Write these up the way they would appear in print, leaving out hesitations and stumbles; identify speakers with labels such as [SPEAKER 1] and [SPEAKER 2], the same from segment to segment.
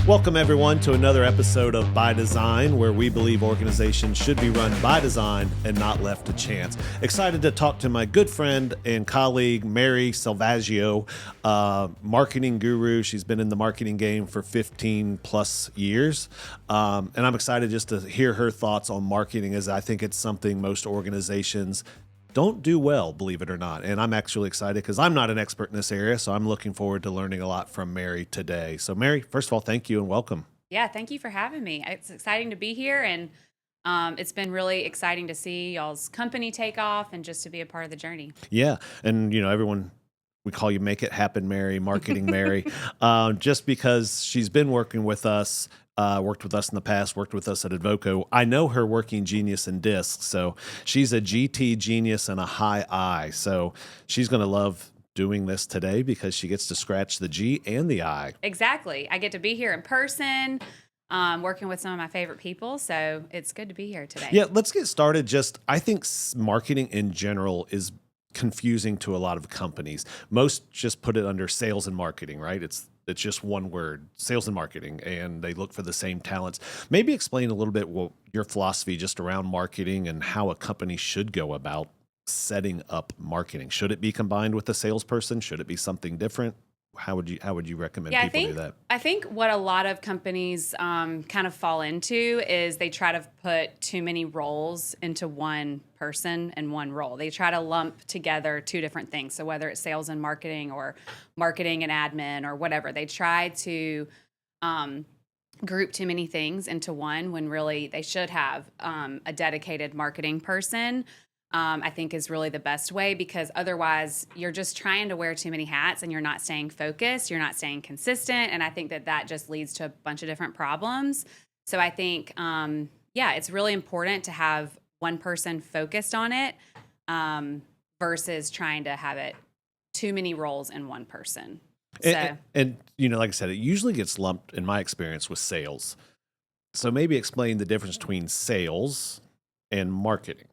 [SPEAKER 1] Welcome, everyone, to another episode of By Design, where we believe organizations should be run by design and not left to chance. Excited to talk to my good friend and colleague, Mary Selvaggio, marketing guru. She's been in the marketing game for 15 plus years. And I'm excited just to hear her thoughts on marketing, as I think it's something most organizations don't do well, believe it or not. And I'm actually excited because I'm not an expert in this area, so I'm looking forward to learning a lot from Mary today. So Mary, first of all, thank you and welcome.
[SPEAKER 2] Yeah, thank you for having me. It's exciting to be here, and it's been really exciting to see y'all's company take off and just to be a part of the journey.
[SPEAKER 1] Yeah, and everyone, we call you Make It Happen Mary, Marketing Mary, just because she's been working with us. Worked with us in the past, worked with us at Advoco. I know her working genius in disc, so she's a GT genius and a high I. So she's going to love doing this today because she gets to scratch the G and the I.
[SPEAKER 2] Exactly. I get to be here in person, working with some of my favorite people, so it's good to be here today.
[SPEAKER 1] Yeah, let's get started. I think marketing in general is confusing to a lot of companies. Most just put it under sales and marketing, right? It's just one word, sales and marketing, and they look for the same talents. Maybe explain a little bit what your philosophy just around marketing and how a company should go about setting up marketing. Should it be combined with a salesperson? Should it be something different? How would you recommend people do that?
[SPEAKER 2] I think what a lot of companies kind of fall into is they try to put too many roles into one person and one role. They try to lump together two different things. So whether it's sales and marketing or marketing and admin or whatever, they try to group too many things into one when really they should have a dedicated marketing person. I think is really the best way, because otherwise you're just trying to wear too many hats and you're not staying focused, you're not staying consistent. And I think that just leads to a bunch of different problems. So I think, it's really important to have one person focused on it versus trying to have it too many roles in one person.
[SPEAKER 1] And like I said, it usually gets lumped, in my experience, with sales. So maybe explain the difference between sales and marketing.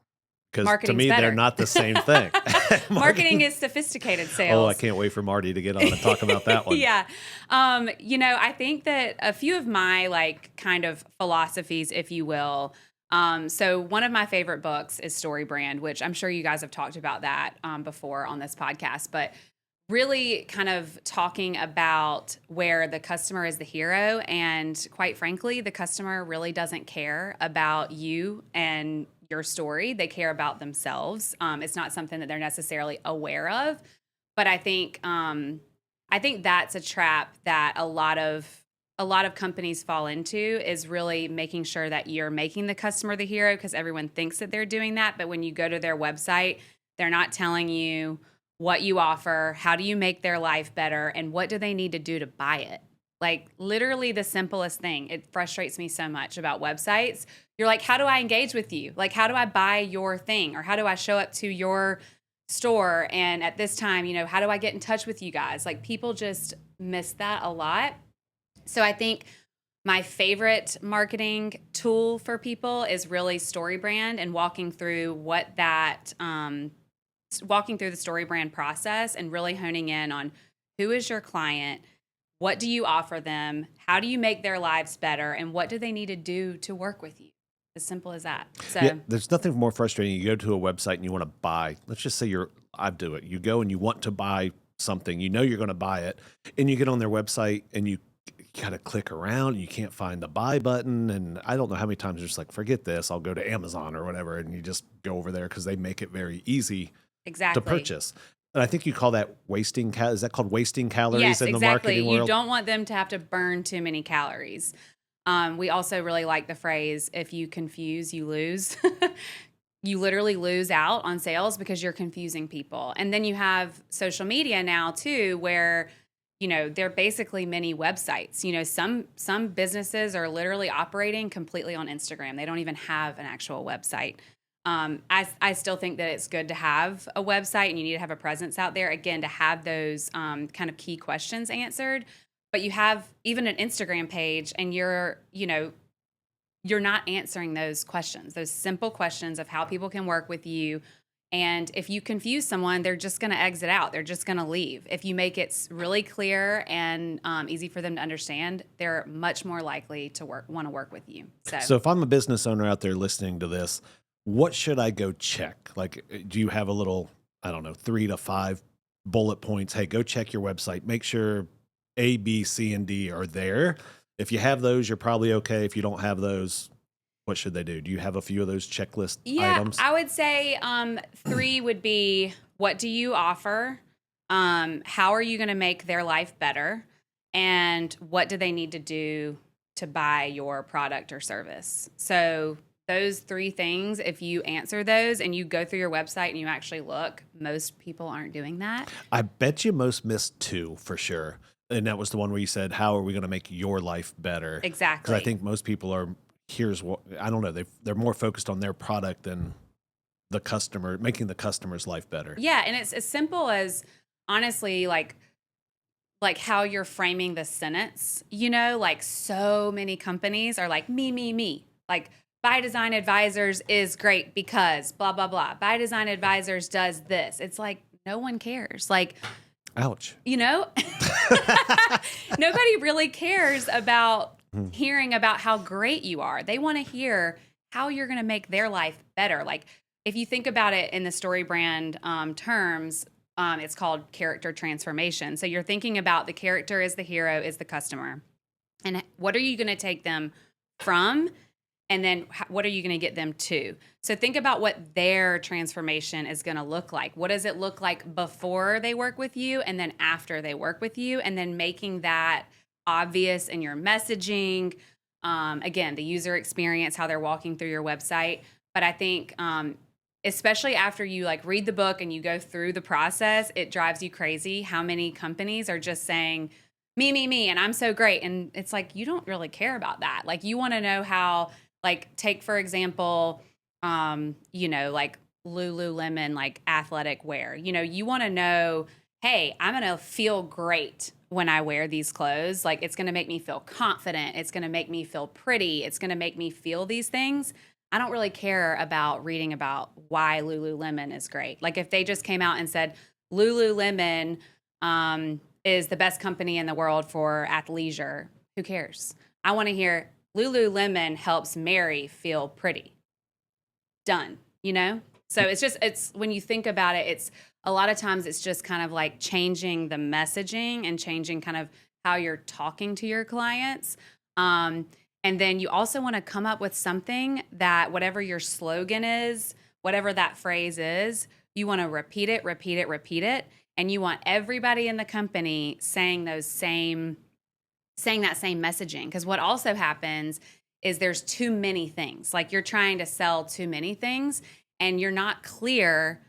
[SPEAKER 1] Because to me, they're not the same thing.
[SPEAKER 2] Marketing is sophisticated sales.
[SPEAKER 1] Oh, I can't wait for Marty to get on and talk about that one.
[SPEAKER 2] Yeah. I think that a few of my kind of philosophies, if you will. So one of my favorite books is StoryBrand, which I'm sure you guys have talked about that before on this podcast, but really kind of talking about where the customer is the hero. And quite frankly, the customer really doesn't care about you and your story. They care about themselves. It's not something that they're necessarily aware of, but I think that's a trap that a lot of companies fall into, is really making sure that you're making the customer the hero, because everyone thinks that they're doing that. But when you go to their website, they're not telling you what you offer, how do you make their life better, and what do they need to do to buy it. Like literally the simplest thing. It frustrates me so much about websites. You're like, how do I engage with you? Like, how do I buy your thing? Or how do I show up to your store? And at this time, how do I get in touch with you guys? Like, people just miss that a lot. So I think my favorite marketing tool for people is really StoryBrand, and walking through the StoryBrand process and really honing in on who is your client, what do you offer them, how do you make their lives better, and what do they need to do to work with you? As simple as that. So
[SPEAKER 1] yeah, there's nothing more frustrating. You go to a website and you want to buy, let's just say I do it. You go and you want to buy something, you're going to buy it, and you get on their website and you got to click around and you can't find the buy button. And I don't know how many times you're just like, forget this, I'll go to Amazon or whatever. And you just go over there because they make it very easy to purchase. And I think you call that wasting is that called wasting calories in the marketing world?
[SPEAKER 2] You don't want them to have to burn too many calories. We also really like the phrase, if you confuse, you lose. You literally lose out on sales because you're confusing people. And then you have social media now too, where, they're basically mini websites. Some businesses are literally operating completely on Instagram. They don't even have an actual website. I still think that it's good to have a website, and you need to have a presence out there, again, to have those kind of key questions answered. But you have even an Instagram page, and you're not answering those questions, those simple questions of how people can work with you And if you confuse someone, they're just going to exit out. They're just going to leave. If you make it really clear and easy for them to understand, they're much more likely to want to work with you.
[SPEAKER 1] So if I'm a business owner out there listening to this, what should I go check? Like, do you have a little, I don't know, 3 to 5 bullet points? Hey, go check your website. Make sure A, B, C, and D are there. If you have those, you're probably okay. If you don't have those, what should they do? Do you have a few of those checklist items?
[SPEAKER 2] I would say 3 would be, what do you offer? How are you going to make their life better? And what do they need to do to buy your product or service? So those 3 things, if you answer those and you go through your website and you actually look, most people aren't doing that.
[SPEAKER 1] I bet you most missed 2 for sure. And that was the one where you said, how are we going to make your life better?
[SPEAKER 2] Exactly.
[SPEAKER 1] Because I think most people are, here's what, I don't know, they're more focused on their product than the customer, making the customer's life better.
[SPEAKER 2] Yeah, and it's as simple as, honestly, like how you're framing the sentence. You know, like so many companies are like, me. Like, By Design Advisors is great because blah, blah, blah. By Design Advisors does this. It's like, no one cares. Like,
[SPEAKER 1] ouch.
[SPEAKER 2] You know, nobody really cares about hearing about how great you are. They want to hear how you're going to make their life better. Like, if you think about it in the StoryBrand terms, it's called character transformation. So you're thinking about the character is the hero, is the customer. And what are you going to take them from? And then what are you going to get them to? So think about what their transformation is going to look like. What does it look like before they work with you and then after they work with you? And then making that obvious in your messaging. Again, the user experience, how they're walking through your website. But I think especially after you like read the book and you go through the process, it drives you crazy how many companies are just saying, me, and I'm so great. And it's like, you don't really care about that. Like, you want to know how, like, take, for example, like Lululemon, like athletic wear. You know, you want to know, hey, I'm going to feel great when I wear these clothes. Like, it's going to make me feel confident. It's going to make me feel pretty. It's going to make me feel these things. I don't really care about reading about why Lululemon is great. Like, if they just came out and said, Lululemon is the best company in the world for athleisure, who cares? I want to hear Lululemon helps Mary feel pretty. Done, you know? So it's when you think about it, it's a lot of times it's just kind of like changing the messaging and changing kind of how you're talking to your clients. And then you also want to come up with something that whatever your slogan is, whatever that phrase is, you want to repeat it. And you want everybody in the company saying that same messaging. Because what also happens is there's too many things. Like, you're trying to sell too many things and you're not clear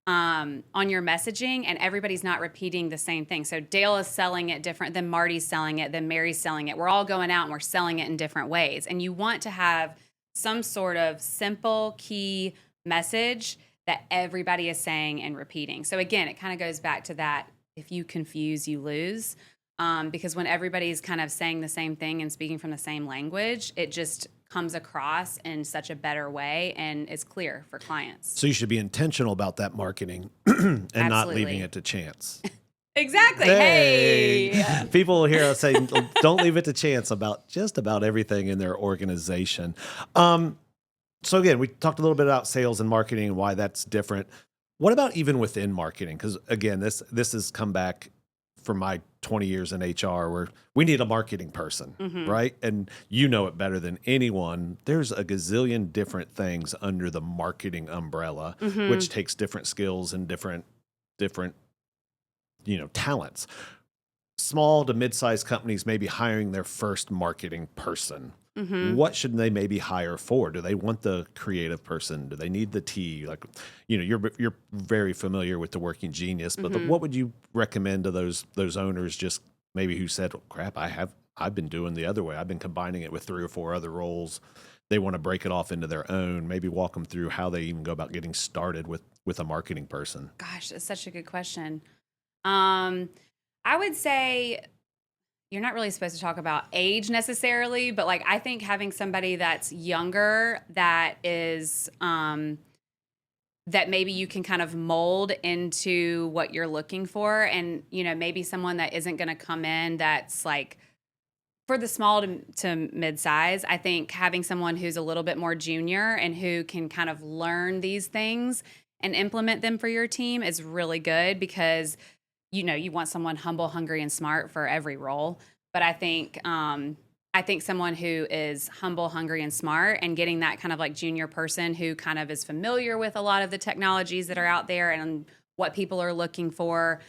[SPEAKER 2] on your messaging, and everybody's not repeating the same thing. So Dale is selling it different than Marty's selling it, than Mary's selling it. We're all going out and we're selling it in different ways. And you want to have some sort of simple key message that everybody is saying and repeating. So again, it kind of goes back to that, if you confuse, you lose. Because when everybody's kind of saying the same thing and speaking from the same language, it just comes across in such a better way and is clear for clients.
[SPEAKER 1] So you should be intentional about that marketing and not leaving it to chance.
[SPEAKER 2] Exactly. Hey.
[SPEAKER 1] People hear us say, don't leave it to chance about just about everything in their organization. So again, we talked a little bit about sales and marketing and why that's different. What about even within marketing? Because again, this has come back from my 20 years in HR, where we need a marketing person, right? And you know it better than anyone. There's a gazillion different things under the marketing umbrella, which takes different skills and different talents. Small to mid-sized companies may be hiring their first marketing person. What should they maybe hire for? Do they want the creative person? Do they need the T? Like, you're very familiar with the Working Genius, but what would you recommend to those owners just maybe who said, oh, crap, I've been doing the other way. I've been combining it with 3 or 4 other roles. They want to break it off into their own. Maybe walk them through how they even go about getting started with a marketing person.
[SPEAKER 2] Gosh, that's such a good question. I would say, you're not really supposed to talk about age necessarily, but like, I think having somebody that's younger, that is that maybe you can kind of mold into what you're looking for. And, maybe someone that isn't going to come in that's like, for the small to mid-size, I think having someone who's a little bit more junior and who can kind of learn these things and implement them for your team is really good, because you want someone humble, hungry, and smart for every role. But I think someone who is humble, hungry, and smart, and getting that kind of like junior person who kind of is familiar with a lot of the technologies that are out there and what people are looking for,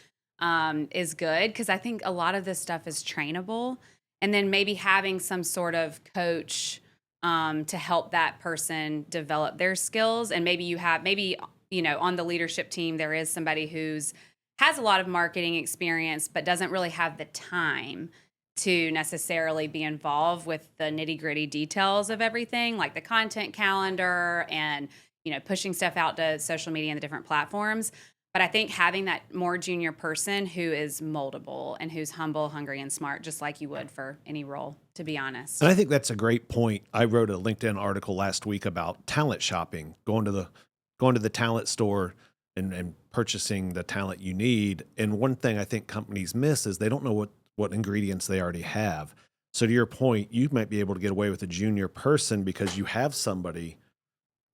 [SPEAKER 2] is good, because I think a lot of this stuff is trainable. And then maybe having some sort of coach to help that person develop their skills. And maybe on the leadership team, there is somebody has a lot of marketing experience, but doesn't really have the time to necessarily be involved with the nitty-gritty details of everything, like the content calendar and, pushing stuff out to social media and the different platforms. But I think having that more junior person who is moldable and who's humble, hungry, and smart, just like you would for any role, to be honest.
[SPEAKER 1] And I think that's a great point. I wrote a LinkedIn article last week about talent shopping, going to the talent store and purchasing the talent you need. And one thing I think companies miss is they don't know what ingredients they already have. So to your point, you might be able to get away with a junior person because you have somebody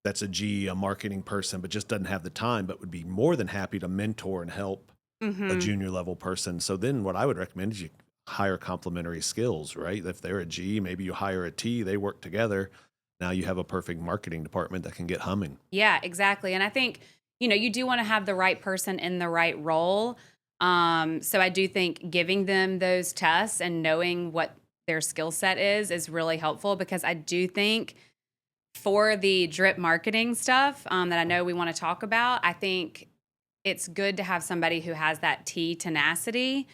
[SPEAKER 1] that's a marketing person, but just doesn't have the time, but would be more than happy to mentor and help a junior level person. So then what I would recommend is you hire complementary skills, right? If they're a G, maybe you hire a T, they work together. Now you have a perfect marketing department that can get humming.
[SPEAKER 2] Yeah, exactly. And I think, you do want to have the right person in the right role. So I do think giving them those tests and knowing what their skill set is really helpful, because I do think for the drip marketing stuff that I know we want to talk about, I think it's good to have somebody who has that T tenacity,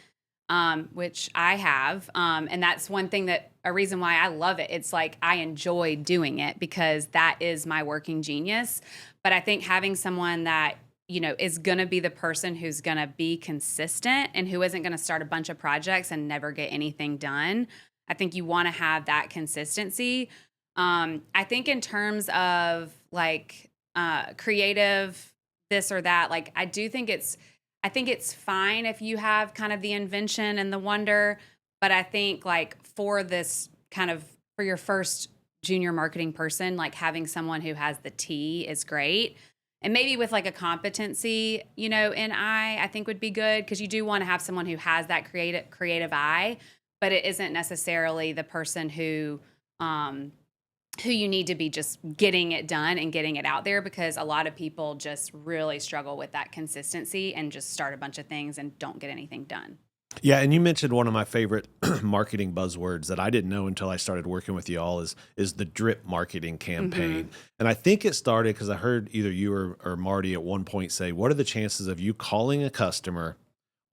[SPEAKER 2] which I have. And that's a reason why I love it. It's like I enjoy doing it because that is my working genius. But I think having someone that, is going to be the person who's going to be consistent and who isn't going to start a bunch of projects and never get anything done. I think you want to have that consistency. I think in terms of like creative this or that, like I think it's fine if you have kind of the invention and the wonder, but I think like for your first junior marketing person, like having someone who has the T is great. And maybe with like a competency, in I think would be good, because you do want to have someone who has that creative eye, but it isn't necessarily the person who you need to be just getting it done and getting it out there, because a lot of people just really struggle with that consistency and just start a bunch of things and don't get anything done.
[SPEAKER 1] Yeah, and you mentioned one of my favorite marketing buzzwords that I didn't know until I started working with y'all is the drip marketing campaign. And I think it started because I heard either you or Marty at one point say, what are the chances of you calling a customer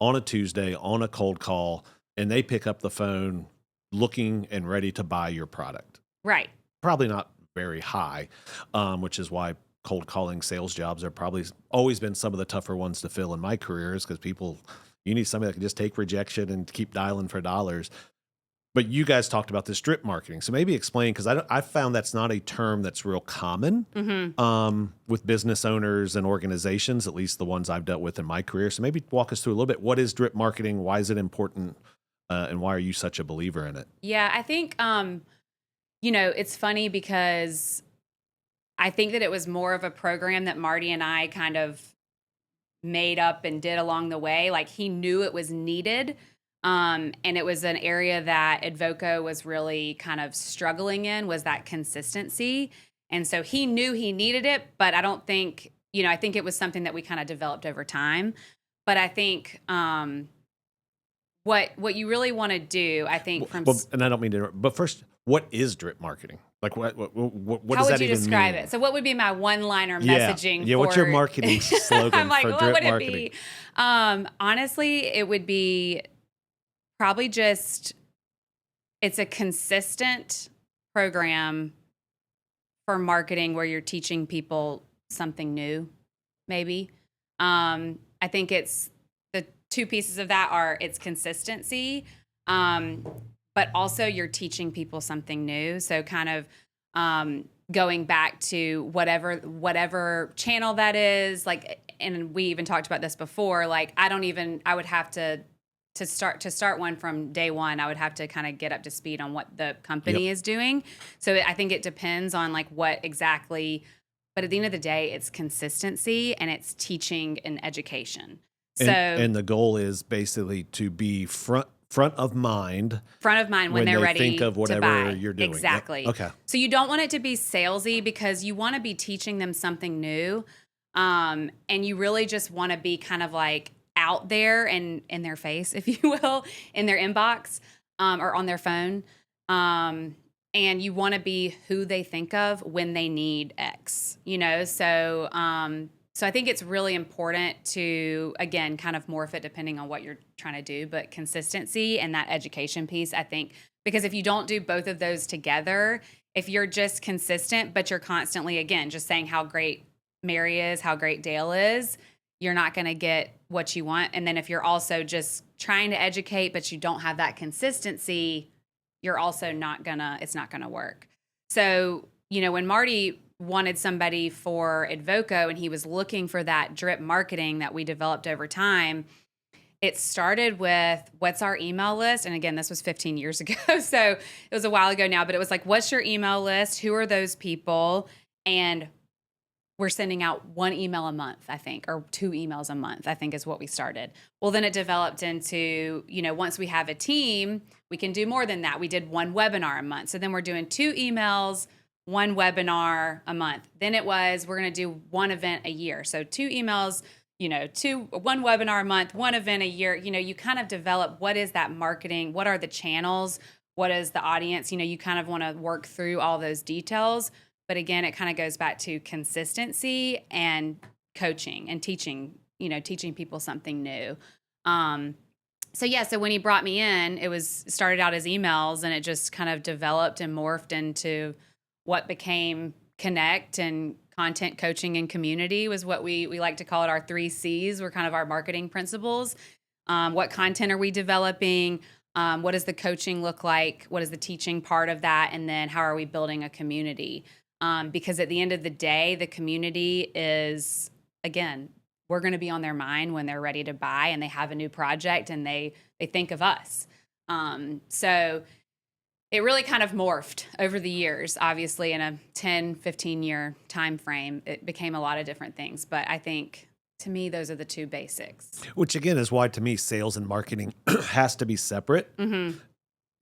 [SPEAKER 1] on a Tuesday on a cold call and they pick up the phone looking and ready to buy your product?
[SPEAKER 2] Right.
[SPEAKER 1] Probably not very high, which is why cold calling sales jobs are probably always been some of the tougher ones to fill in my career, is because you need somebody that can just take rejection and keep dialing for dollars. But you guys talked about this drip marketing. So maybe explain, because I found that's not a term that's real common with business owners and organizations, at least the ones I've dealt with in my career. So maybe walk us through a little bit. What is drip marketing? Why is it important? And why are you such a believer in it?
[SPEAKER 2] Yeah, I think, it's funny because I think that it was more of a program that Marty and I kind of made up and did along the way. Like he knew it was needed. And it was an area that Advoco was really kind of struggling in, was that consistency. And so he knew he needed it, but I don't think, I think it was something that we kind of developed over time. But I think what you really want to do, I think
[SPEAKER 1] and I don't mean to interrupt, but first, what is drip marketing? Like what does that even mean?
[SPEAKER 2] How would you describe it? So what would be my one-liner messaging?
[SPEAKER 1] Yeah, what's your marketing slogan
[SPEAKER 2] I'm like,
[SPEAKER 1] for
[SPEAKER 2] what
[SPEAKER 1] drip
[SPEAKER 2] would
[SPEAKER 1] marketing?
[SPEAKER 2] It be? Honestly, it would be probably just, it's a consistent program for marketing where you're teaching people something new, maybe. I think it's the two pieces of that are it's consistency, but also you're teaching people something new. So kind of going back to whatever channel that is, like, and we even talked about this before, like I would have to start one from day one, I would have to kind of get up to speed on what the company is doing. So I think it depends on like what exactly, but at the end of the day, it's consistency and it's teaching and education. So
[SPEAKER 1] And the goal is basically to be front of mind
[SPEAKER 2] when they're ready
[SPEAKER 1] think of whatever
[SPEAKER 2] to buy.
[SPEAKER 1] you're doing.
[SPEAKER 2] Exactly.
[SPEAKER 1] Yep. Okay.
[SPEAKER 2] So you don't want it to be salesy because you want to be teaching them something new. And you really just want to be kind of like out there and in their face, if you will, in their inbox, or on their phone. And you want to be who they think of when they need X, you know? So, so I think it's really important to, again, kind of morph it depending on what you're trying to do, but consistency and that education piece, I think, because if you don't do both of those together, if you're just consistent, but you're constantly, again, just saying how great Mary is, how great Dale is, you're not going to get what you want. And then if you're also just trying to educate, but you don't have that consistency, you're also it's not going to work. So, you know, when Marty wanted somebody for Advoco and he was looking for that drip marketing that we developed over time, it started with what's our email list? And again, this was 15 years ago. So it was a while ago now, but it was like, what's your email list? Who are those people? And we're sending out 1 email a month, I think, or 2 emails a month, I think is what we started. Well, then it developed into, you know, once we have a team, we can do more than that. We did 1 webinar a month. So then we're doing 2 emails, 1 webinar a month. Then it was, we're going to do 1 event a year. So 2 emails, you know, 1 webinar a month, 1 event a year. You know, you kind of develop what is that marketing? What are the channels? What is the audience? You know, you kind of want to work through all those details. But again, it kind of goes back to consistency and coaching and teaching, you know, teaching people something new. So when he brought me in, started out as emails and it just kind of developed and morphed into what became Connect, and content, coaching, and community was what we like to call it. Our 3 C's were kind of our marketing principles. What content are we developing? What does the coaching look like? What is the teaching part of that? And then how are we building a community? Because at the end of the day, the community is, again, we're going to be on their mind when they're ready to buy and they have a new project and they think of us. So it really kind of morphed over the years. Obviously, in a 10, 15-year time frame, it became a lot of different things. But I think, to me, those are the 2 basics.
[SPEAKER 1] Which, again, is why, to me, sales and marketing has to be separate.
[SPEAKER 2] Mm-hmm.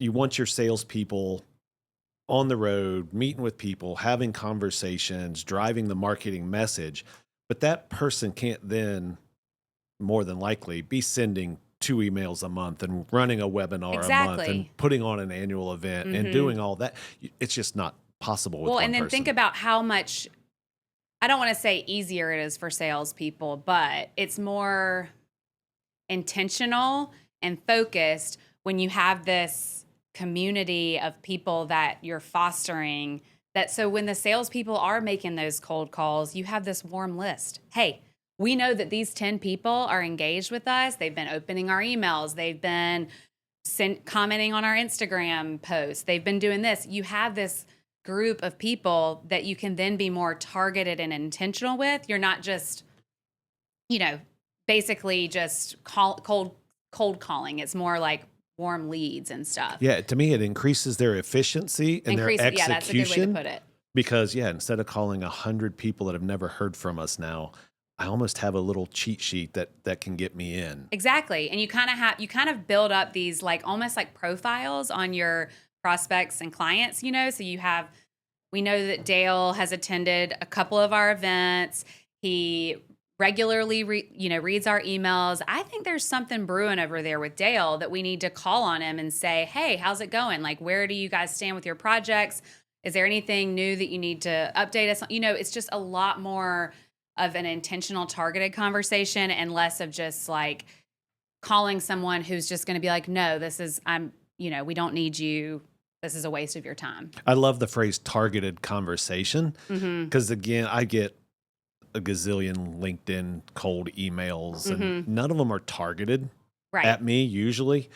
[SPEAKER 1] You want your salespeople on the road, meeting with people, having conversations, driving the marketing message. But that person can't then, more than likely, be sending 2 emails a month and running a webinar a month and putting on an annual event and doing all that. It's just not possible with one
[SPEAKER 2] and then
[SPEAKER 1] person.
[SPEAKER 2] think about how much, I don't want to say easier it is for salespeople, but it's more intentional and focused when you have this community of people that you're fostering. So when the salespeople are making those cold calls, you have this warm list. Hey, we know that these 10 people are engaged with us. They've been opening our emails. They've been commenting on our Instagram posts. They've been doing this. You have this group of people that you can then be more targeted and intentional with. You're not just, you know, basically just cold calling. It's more like warm leads and stuff.
[SPEAKER 1] Yeah, to me, it increases their efficiency and their execution.
[SPEAKER 2] Yeah, that's a good way to put it.
[SPEAKER 1] Because, instead of calling 100 people that have never heard from us now, I almost have a little cheat sheet that can get me in.
[SPEAKER 2] Exactly. And you kind of build up these like almost like profiles on your prospects and clients, you know. So we know that Dale has attended a couple of our events. He regularly reads our emails. I think there's something brewing over there with Dale that we need to call on him and say, hey, how's it going? Like, where do you guys stand with your projects? Is there anything new that you need to update us on? You know, it's just a lot more of an intentional, targeted conversation and less of just like calling someone who's just going to be like, no, we don't need you. This is a waste of your time.
[SPEAKER 1] I love the phrase targeted conversation because, again, I get a gazillion LinkedIn cold emails and none of them are targeted at me usually.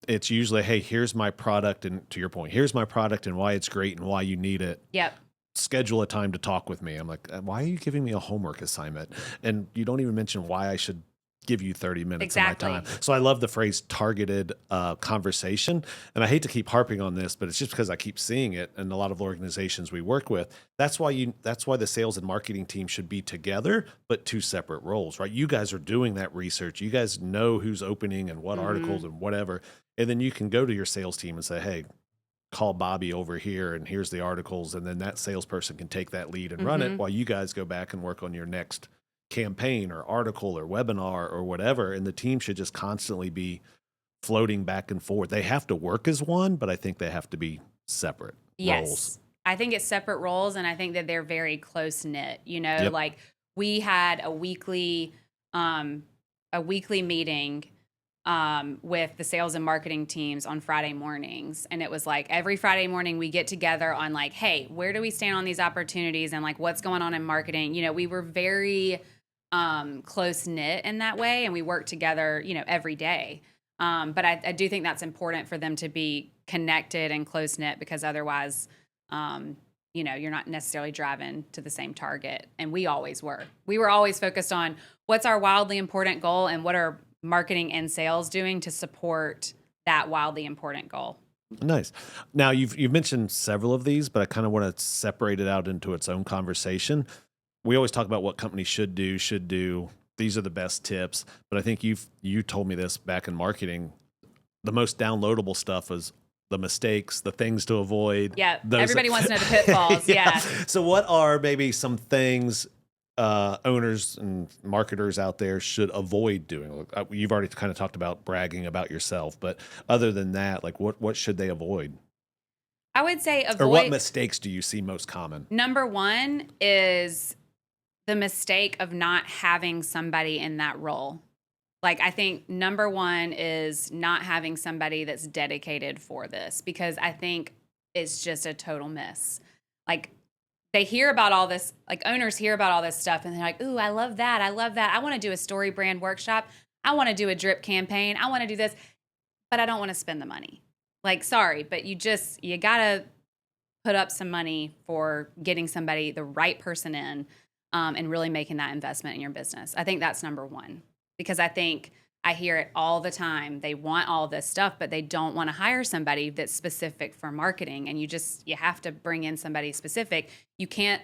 [SPEAKER 1] it's usually, hey, here's my product, and to your point, here's my product and why it's great and why you need it.
[SPEAKER 2] Yep.
[SPEAKER 1] Schedule a time to talk with me. I'm like, why are you giving me a homework assignment? And you don't even mention why I should give you 30 minutes of my time. So I love the phrase targeted conversation. And I hate to keep harping on this, but it's just because I keep seeing it in a lot of organizations we work with. That's why the sales and marketing team should be together, but two separate roles, right? You guys are doing that research. You guys know who's opening and what articles and whatever. And then you can go to your sales team and say, hey, call Bobby over here and here's the articles. And then that salesperson can take that lead and run it while you guys go back and work on your next campaign or article or webinar or whatever. And the team should just constantly be floating back and forth. They have to work as one, but I think they have to be separate roles.
[SPEAKER 2] I think it's separate roles, and I think that they're very close knit. Like we had a weekly meeting with the sales and marketing teams on Friday mornings. And it was like every Friday morning we get together on like, hey, where do we stand on these opportunities and like what's going on in marketing? We were very close knit in that way, and we worked together, every day. But I do think that's important for them to be connected and close knit, because otherwise, you're not necessarily driving to the same target. And we always were. We were always focused on what's our wildly important goal and what are marketing and sales doing to support that wildly important goal.
[SPEAKER 1] Nice. Now you've mentioned several of these, but I kind of want to separate it out into its own conversation. We always talk about what companies should do. These are the best tips. But I think you told me this back in marketing. The most downloadable stuff is the mistakes, the things to avoid.
[SPEAKER 2] Yeah. Everybody wants to know the pitfalls. Yeah.
[SPEAKER 1] So what are maybe some things owners and marketers out there should avoid doing? Look, you've already kind of talked about bragging about yourself, but other than that, like what should they avoid?
[SPEAKER 2] I would say avoid.
[SPEAKER 1] Or what mistakes do you see most common?
[SPEAKER 2] Number one is the mistake of not having somebody in that role. Like, I think number one is not having somebody that's dedicated for this, because I think it's just a total miss. Like, they hear about all this, like owners hear about all this stuff and they're like, ooh, I love that. I love that. I want to do a StoryBrand workshop. I want to do a drip campaign. I want to do this, but I don't want to spend the money. Like, sorry, but you got to put up some money for getting somebody, the right person in, and really making that investment in your business. I think that's number one, because I think I hear it all the time. They want all this stuff, but they don't want to hire somebody that's specific for marketing. And you have to bring in somebody specific. You can't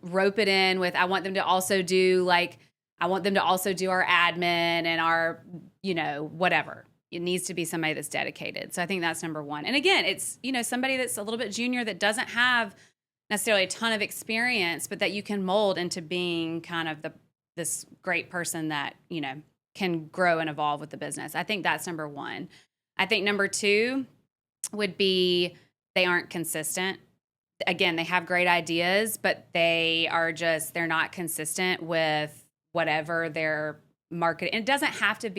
[SPEAKER 2] rope it in with, I want them to also do our admin and our, whatever. It needs to be somebody that's dedicated. So I think that's number one. And again, it's, somebody that's a little bit junior that doesn't have necessarily a ton of experience, but that you can mold into being kind of this great person that, can grow and evolve with the business. I think that's number one. I think number two would be they aren't consistent. Again, they have great ideas, but they're not consistent with whatever their market. And it doesn't have to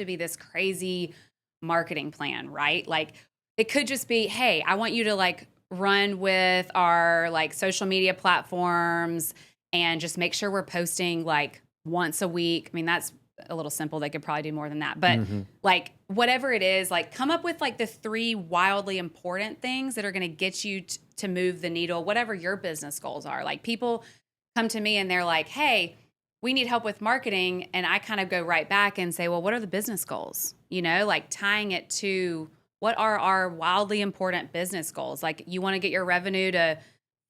[SPEAKER 2] be this crazy marketing plan, right? Like, it could just be, hey, I want you to like run with our like social media platforms and just make sure we're posting like once a week. I mean, that's a little simple. They could probably do more than that. But like, whatever it is, like, come up with like the 3 wildly important things that are going to get you to move the needle, whatever your business goals are. Like, people come to me and they're like, hey, we need help with marketing. And I kind of go right back and say, well, what are the business goals? Like tying it to what are our wildly important business goals? Like, you want to get your revenue to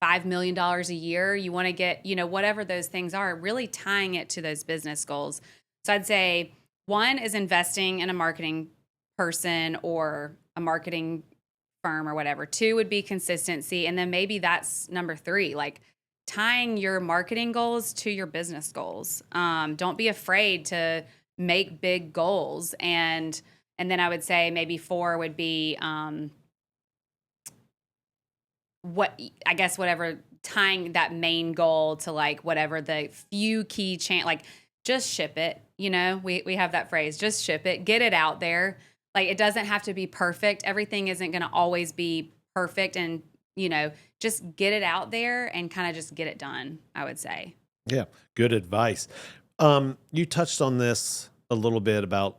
[SPEAKER 2] $5 million a year. You want to get, whatever those things are, really tying it to those business goals. So I'd say one is investing in a marketing person or a marketing firm or whatever. 2 would be consistency. And then maybe that's number 3, like tying your marketing goals to your business goals. Don't be afraid to make big goals. And then I would say maybe 4 would be, whatever, tying that main goal to like whatever the few key like just ship it. We have that phrase, just ship it, get it out there. Like, it doesn't have to be perfect. Everything isn't going to always be perfect, and, just get it out there and kind of just get it done, I would say.
[SPEAKER 1] Yeah. Good advice. You touched on this a little bit about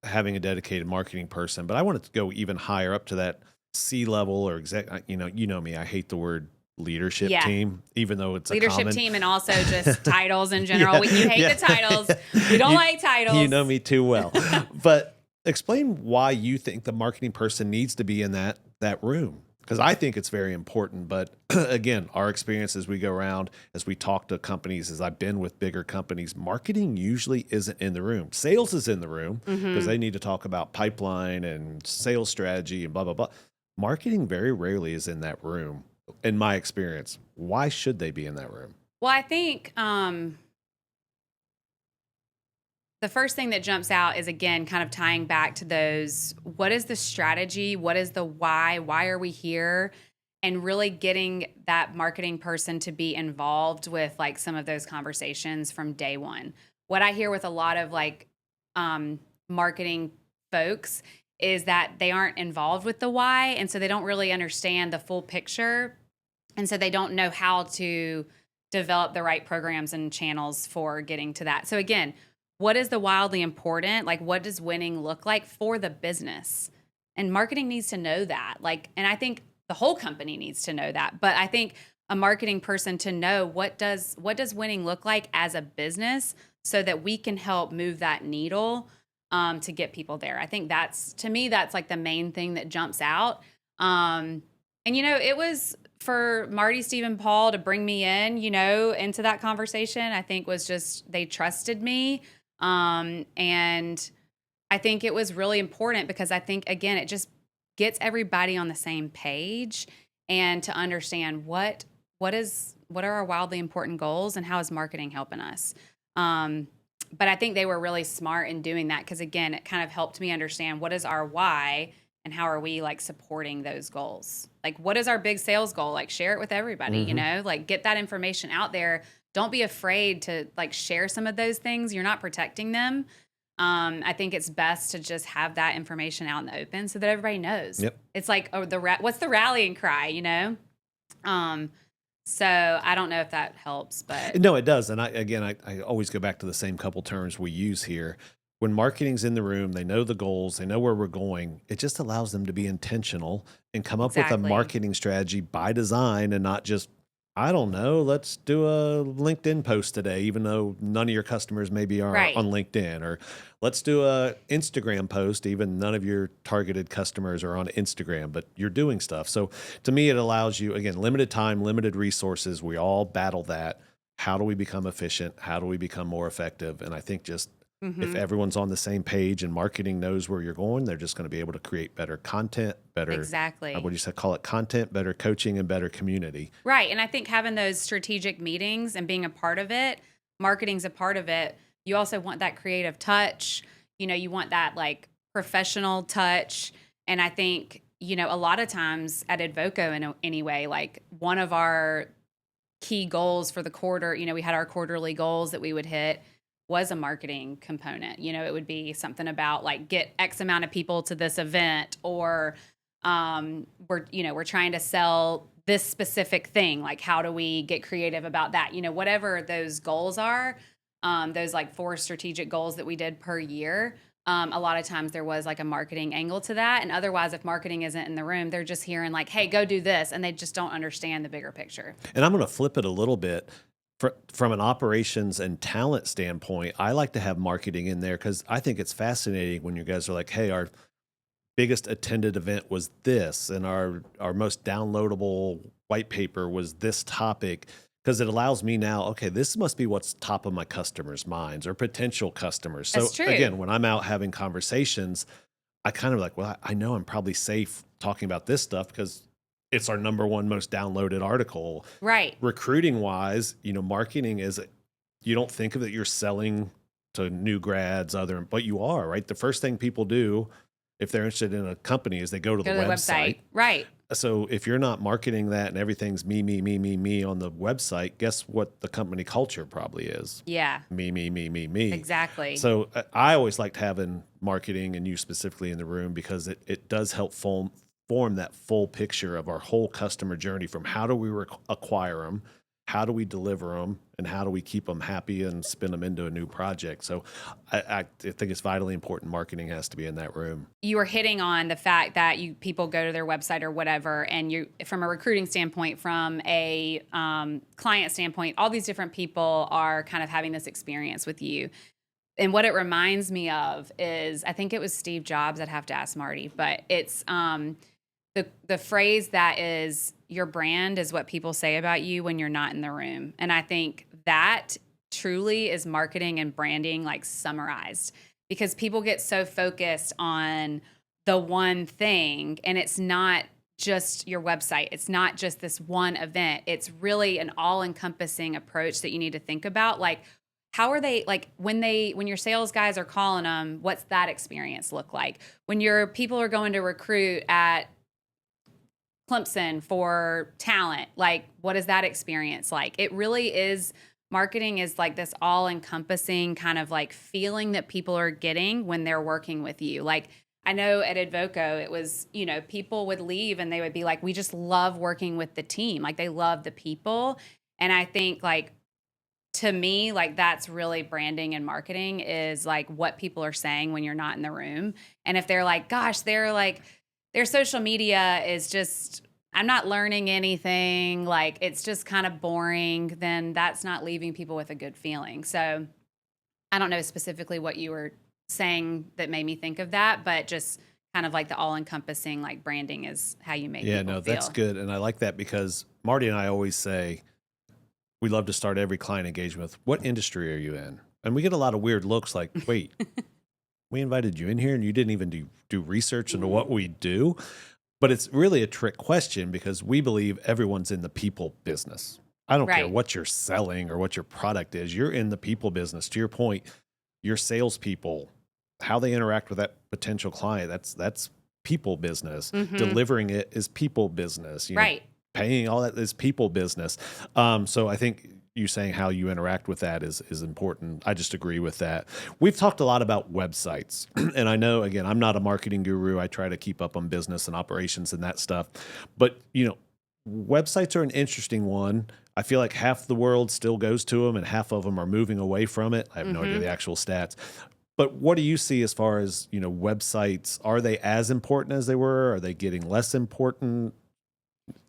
[SPEAKER 1] having a dedicated marketing person, but I wanted to go even higher up to that C level or you know me, I hate the word leadership
[SPEAKER 2] Yeah.
[SPEAKER 1] team, even though it's a
[SPEAKER 2] Leadership
[SPEAKER 1] common.
[SPEAKER 2] team and also just titles in general.
[SPEAKER 1] Yeah,
[SPEAKER 2] You hate
[SPEAKER 1] yeah.
[SPEAKER 2] the titles. We don't
[SPEAKER 1] You,
[SPEAKER 2] like titles.
[SPEAKER 1] you know me too well. But explain why you think the marketing person needs to be in that room. Because I think it's very important. But again, our experience as we go around, as we talk to companies, as I've been with bigger companies, marketing usually isn't in the room. Sales is in the room because they need to talk about pipeline and sales strategy and blah, blah, blah. Marketing very rarely is in that room, in my experience. Why should they be in that room?
[SPEAKER 2] Well, I think the first thing that jumps out is, again, kind of tying back to those, what is the strategy? What is the why? Why are we here? And really getting that marketing person to be involved with like some of those conversations from day one. What I hear with a lot of like marketing folks is that they aren't involved with the why. And so they don't really understand the full picture. And so they don't know how to develop the right programs and channels for getting to that. So again, what is the wildly important? Like, what does winning look like for the business? And marketing needs to know that. Like, and I think the whole company needs to know that. But I think a marketing person to know what does winning look like as a business, so that we can help move that needle to get people there. I think that's, to me, that's like the main thing that jumps out. And it was for Marty, Steve, and Paul to bring me in, into that conversation. I think was just, they trusted me. And I think it was really important because I think, again, it just gets everybody on the same page and to understand what are our wildly important goals and how is marketing helping us. But I think they were really smart in doing that because, again, it kind of helped me understand what is our why and how are we like supporting those goals. Like, what is our big sales goal? Like, share it with everybody, like get that information out there. Don't be afraid to like share some of those things. You're not protecting them. I think it's best to just have that information out in the open so that everybody knows.
[SPEAKER 1] Yep.
[SPEAKER 2] It's like, what's the rallying cry, So I don't know if that helps, but
[SPEAKER 1] No, it does. And I always go back to the same couple terms we use here. When marketing's in the room, they know the goals, they know where we're going. It just allows them to be intentional and come up with a
[SPEAKER 2] Exactly.
[SPEAKER 1] marketing strategy by design and not just, I don't know, let's do a LinkedIn post today, even though none of your customers maybe are
[SPEAKER 2] Right.
[SPEAKER 1] on LinkedIn, or let's do a Instagram post, even none of your targeted customers are on Instagram, but you're doing stuff. So to me, it allows you, again, limited time, limited resources. We all battle that. How do we become efficient? How do we become more effective? And I think just if everyone's on the same page and marketing knows where you're going, they're just going to be able to create better content, better,
[SPEAKER 2] Exactly.
[SPEAKER 1] what do you say, call it content, better coaching, and better community.
[SPEAKER 2] Right. And I think having those strategic meetings and being a part of it, marketing's a part of it. You also want that creative touch. You want that like professional touch. And I think, a lot of times at Advoco anyway, like one of our key goals for the quarter, we had our quarterly goals that we would hit was a marketing component. It would be something about like get X amount of people to this event, or we're trying to sell this specific thing. Like, how do we get creative about that? Whatever those goals are, those like 4 strategic goals that we did per year. A lot of times there was like a marketing angle to that. And otherwise, if marketing isn't in the room, they're just hearing like, hey, go do this. And they just don't understand the bigger picture.
[SPEAKER 1] And I'm going to flip it a little bit. From an operations and talent standpoint, I like to have marketing in there because I think it's fascinating when you guys are like, hey, our biggest attended event was this, and our most downloadable white paper was this topic, because it allows me now, okay, this must be what's top of my customers' minds or potential customers. So
[SPEAKER 2] That's true.
[SPEAKER 1] again, when I'm out having conversations, I kind of like, well, I know I'm probably safe talking about this stuff because it's our number one most downloaded article.
[SPEAKER 2] Right.
[SPEAKER 1] Recruiting wise, marketing is, you don't think of it, you're selling to new grads, but you are, right? The first thing people do if they're interested in a company is they go to the website.
[SPEAKER 2] Right.
[SPEAKER 1] So if you're not marketing that and everything's me, me, me, me, me on the website, guess what the company culture probably is?
[SPEAKER 2] Yeah.
[SPEAKER 1] Me, me, me, me, me.
[SPEAKER 2] Exactly.
[SPEAKER 1] So I always liked having marketing and you specifically in the room because it does help form that full picture of our whole customer journey, from how do we acquire them? how do we deliver them, and how do we keep them happy and spin them into a new project? So I think it's vitally important. Marketing has to be in that room.
[SPEAKER 2] You were hitting on the fact that people go to their website or whatever, and you, from a recruiting standpoint, from a client standpoint, all these different people are kind of having this experience with you. And what it reminds me of is, I think it was Steve Jobs, I'd have to ask Marty, but it's the phrase that is, your brand is what people say about you when you're not in the room. And I think that truly is marketing and branding like summarized, because people get so focused on the one thing, and it's not just your website. It's not just this one event. It's really an all-encompassing approach that you need to think about. Like, how are they, like, when your sales guys are calling them, what's that experience look like? When your people are going to recruit at Clemson for talent, like, what is that experience like? It really is, marketing is like this all-encompassing kind of like feeling that people are getting when they're working with you. Like, I know at Advoco, it was, people would leave and they would be like, we just love working with the team. Like, they love the people. And I think, like, to me, like, that's really branding and marketing, is like what people are saying when you're not in the room. And if they're like, gosh, their social media is just, I'm not learning anything, like, it's just kind of boring, then that's not leaving people with a good feeling. So I don't know specifically what you were saying that made me think of that, but just kind of like the all-encompassing, like, branding is how you make people feel.
[SPEAKER 1] That's good. And I like that, because Marty and I always say, we love to start every client engagement with, what industry are you in? And we get a lot of weird looks like, wait, we invited you in here and you didn't even do research into what we do. But it's really a trick question, because we believe everyone's in the people business. I don't care what you're selling or what your product is. You're in the people business. To your point, your salespeople, how they interact with that potential client, that's people business. Delivering it is people business. Paying, all that is people business. So I think you saying how you interact with that is important. I just agree with that. We've talked a lot about websites, and I know, again, I'm not a marketing guru. I try to keep up on business and operations and that stuff. But, websites are an interesting one. I feel like half the world still goes to them and half of them are moving away from it. I have no idea the actual stats. But what do you see as far as, websites? Are they as important as they were? Are they getting less important?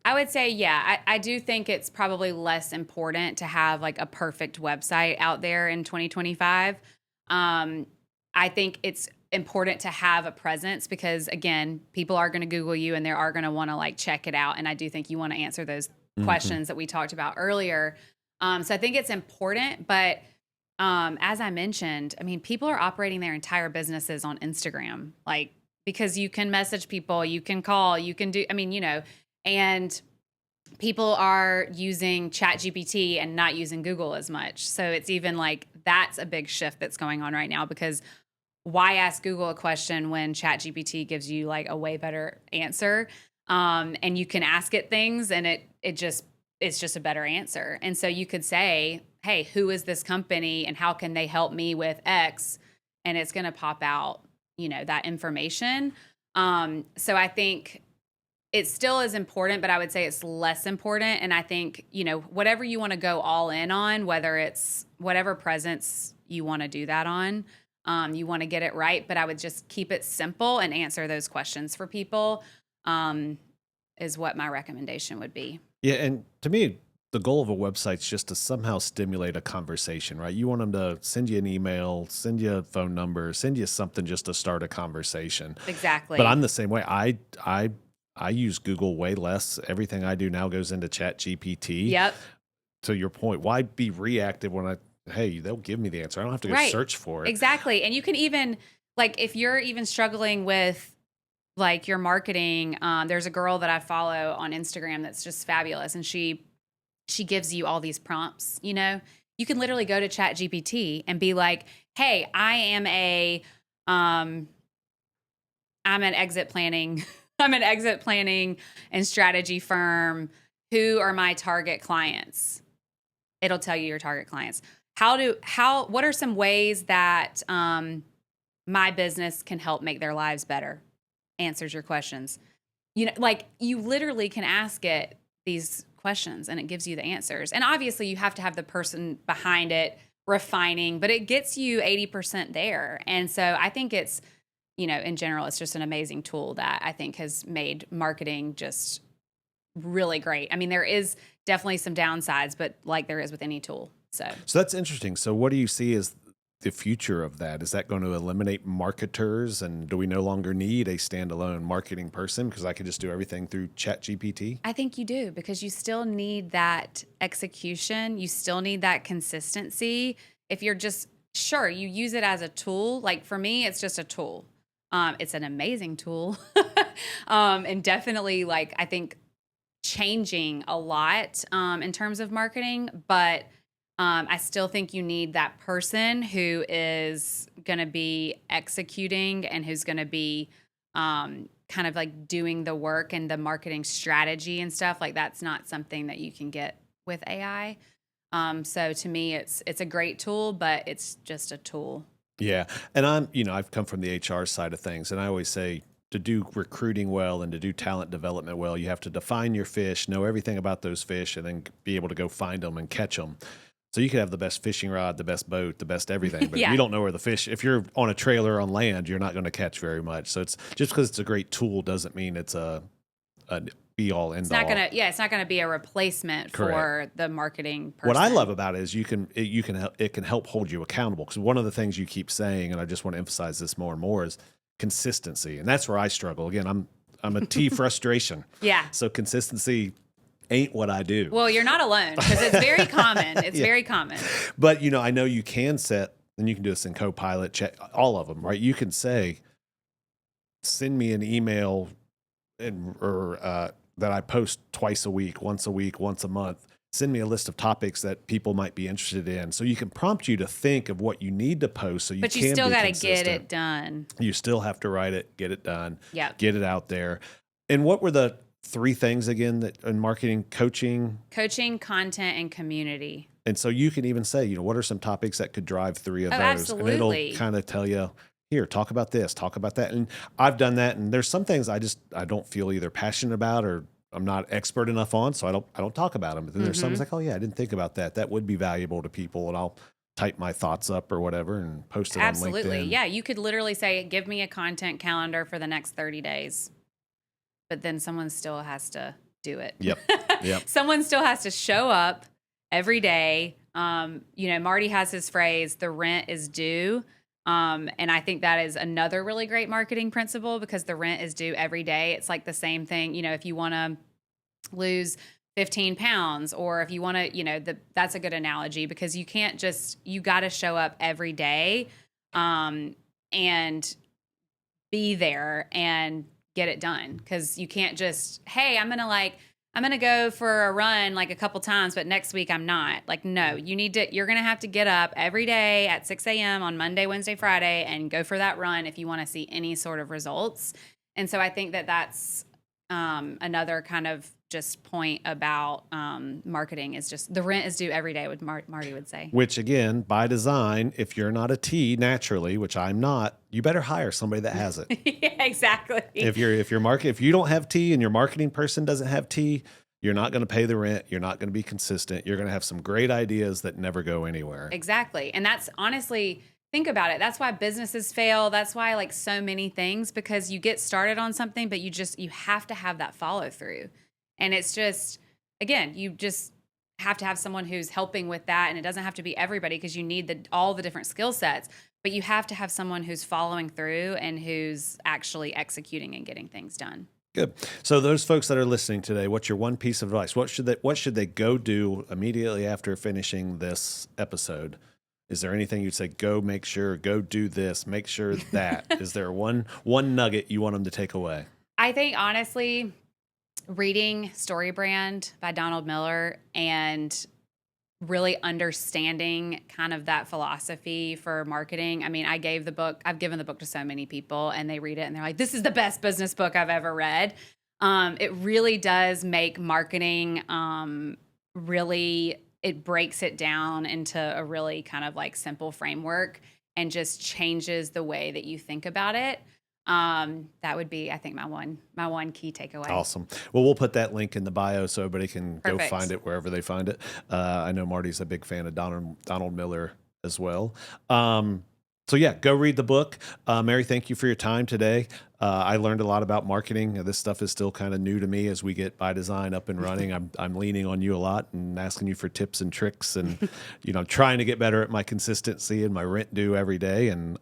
[SPEAKER 2] I would say, yeah, I do think it's probably less important to have like a perfect website out there in 2025. I think it's important to have a presence, because, again, people are going to Google you and they are going to want to like check it out. And I do think you want to answer those questions that we talked about earlier. So I think it's important, but as I mentioned, I mean, people are operating their entire businesses on Instagram, like, because you can message people, you can call, you can do, and people are using ChatGPT and not using Google as much. So it's even like, that's a big shift that's going on right now, because why ask Google a question when ChatGPT gives you like a way better answer? And you can ask it things and it's just a better answer. And so you could say, hey, who is this company and how can they help me with X? And it's going to pop out, that information. So I think it still is important, but I would say it's less important. And I think, whatever you want to go all in on, whether it's whatever presence you want to do that on, you want to get it right. But I would just keep it simple and answer those questions for people, is what my recommendation would be.
[SPEAKER 1] Yeah. And to me, the goal of a website is just to somehow stimulate a conversation, right? You want them to send you an email, send you a phone number, send you something just to start a conversation.
[SPEAKER 2] Exactly.
[SPEAKER 1] But I'm the same way. I use Google way less. Everything I do now goes into ChatGPT.
[SPEAKER 2] Yep.
[SPEAKER 1] To your point, why be reactive when they'll give me the answer. I don't have to go search for it.
[SPEAKER 2] Exactly. And you can even, like, if you're even struggling with like your marketing, there's a girl that I follow on Instagram that's just fabulous. And she gives you all these prompts, you can literally go to ChatGPT and be like, hey, I'm an exit planning. I'm an exit planning and strategy firm. Who are my target clients? It'll tell you your target clients. What are some ways that my business can help make their lives better? Answers your questions. You literally can ask it these questions and it gives you the answers. And obviously you have to have the person behind it refining, but it gets you 80% there. And so I think it's, in general, it's just an amazing tool that I think has made marketing just really great. I mean, there is definitely some downsides, but like there is with any tool. So
[SPEAKER 1] that's interesting. So what do you see as the future of that? Is that going to eliminate marketers, and do we no longer need a standalone marketing person because I could just do everything through ChatGPT?
[SPEAKER 2] I think you do, because you still need that execution. You still need that consistency. If you're just sure you use it as a tool, like for me, it's just a tool. It's an amazing tool. And definitely like, I think changing a lot in terms of marketing, but I still think you need that person who is going to be executing and who's going to be kind of like doing the work and the marketing strategy and stuff. Like that's not something that you can get with AI. So to me, it's a great tool, but it's just a tool.
[SPEAKER 1] Yeah. And I've come from the HR side of things, and I always say to do recruiting well and to do talent development well, you have to define your fish, know everything about those fish, and then be able to go find them and catch them. So you could have the best fishing rod, the best boat, the best everything, but if you don't know where the fish, if you're on a trailer on land, you're not going to catch very much. So it's just because it's a great tool doesn't mean it's a be all end all.
[SPEAKER 2] It's not gonna be a replacement for the marketing person.
[SPEAKER 1] What I love about it is it can help hold you accountable, because one of the things you keep saying, and I just want to emphasize this more and more, is consistency, and that's where I struggle. Again, I'm a T frustration.
[SPEAKER 2] Yeah.
[SPEAKER 1] So consistency ain't what I do.
[SPEAKER 2] Well, you're not alone, because it's very common. It's very common.
[SPEAKER 1] But I know you can set, and you can do this in Copilot, check all of them, right? You can say, send me an email or that I post twice a week, once a month. Send me a list of topics that people might be interested in. So you can prompt you to think of what you need to post so you can be consistent. But you still got to
[SPEAKER 2] get it done.
[SPEAKER 1] You still have to write it, get it done,
[SPEAKER 2] get
[SPEAKER 1] it out there. And what were the 3 things again that in marketing? Coaching,
[SPEAKER 2] content, and community.
[SPEAKER 1] And so you can even say, what are some topics that could drive 3 of those?
[SPEAKER 2] Absolutely.
[SPEAKER 1] And it'll kind of tell you, here, talk about this, talk about that. And I've done that. And there's some things I don't feel either passionate about or I'm not expert enough on, so I don't talk about them. But then there's some like, oh yeah, I didn't think about that. That would be valuable to people, and I'll type my thoughts up or whatever and post it on LinkedIn.
[SPEAKER 2] Absolutely, yeah. You could literally say, give me a content calendar for the next 30 days. But then someone still has to do it.
[SPEAKER 1] Yep.
[SPEAKER 2] Someone still has to show up every day. Marty has his phrase, the rent is due. And I think that is another really great marketing principle, because the rent is due every day. It's like the same thing, if you want to lose 15 pounds, or if you want to, that's a good analogy, because you got to show up every day, and be there and get it done. Because you can't just, hey, I'm going to go for a run like a couple times, but next week I'm not. Like, no, you're going to have to get up every day at 6 a.m. on Monday, Wednesday, Friday and go for that run if you want to see any sort of results. And so I think that that's another kind of just point about marketing is just the rent is due every day, what Marty would say.
[SPEAKER 1] Which again, by design, if you're not a T naturally, which I'm not, you better hire somebody that has it.
[SPEAKER 2] Yeah, exactly.
[SPEAKER 1] If you don't have T and your marketing person doesn't have T, you're not going to pay the rent. You're not going to be consistent. You're going to have some great ideas that never go anywhere.
[SPEAKER 2] Exactly. And that's honestly, think about it. That's why businesses fail. That's why like so many things, because you get started on something, but you have to have that follow through. And it's just, again, you just have to have someone who's helping with that. And it doesn't have to be everybody, because you need all the different skill sets, but you have to have someone who's following through and who's actually executing and getting things done.
[SPEAKER 1] Good. So those folks that are listening today, what's your one piece of advice? What should they go do immediately after finishing this episode? Is there anything you'd say, go do this, make sure that? Is there one nugget you want them to take away?
[SPEAKER 2] I think honestly, reading StoryBrand by Donald Miller and really understanding kind of that philosophy for marketing. I mean, I've given the book to so many people and they read it and they're like, this is the best business book I've ever read. It really does make marketing it breaks it down into a really kind of like simple framework and just changes the way that you think about it. That would be, I think, my one key takeaway.
[SPEAKER 1] Awesome. Well, we'll put that link in the bio so everybody can go
[SPEAKER 2] Perfect.
[SPEAKER 1] find it wherever they find it. I know Marty's a big fan of Donald Miller as well. So yeah, go read the book. Mary, thank you for your time today. I learned a lot about marketing. This stuff is still kind of new to me as we get By Design up and running. I'm leaning on you a lot and asking you for tips and tricks, and trying to get better at my consistency and my rent due every day. And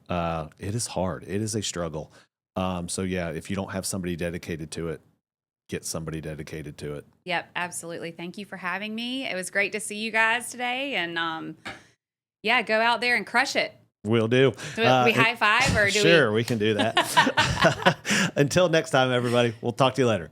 [SPEAKER 1] it is hard. It is a struggle. So yeah, if you don't have somebody dedicated to it, get somebody dedicated to it.
[SPEAKER 2] Yep, absolutely. Thank you for having me. It was great to see you guys today, and yeah, go out there and crush it.
[SPEAKER 1] Will do.
[SPEAKER 2] We high five or do
[SPEAKER 1] Sure, we can do that. Until next time, everybody. We'll talk to you later.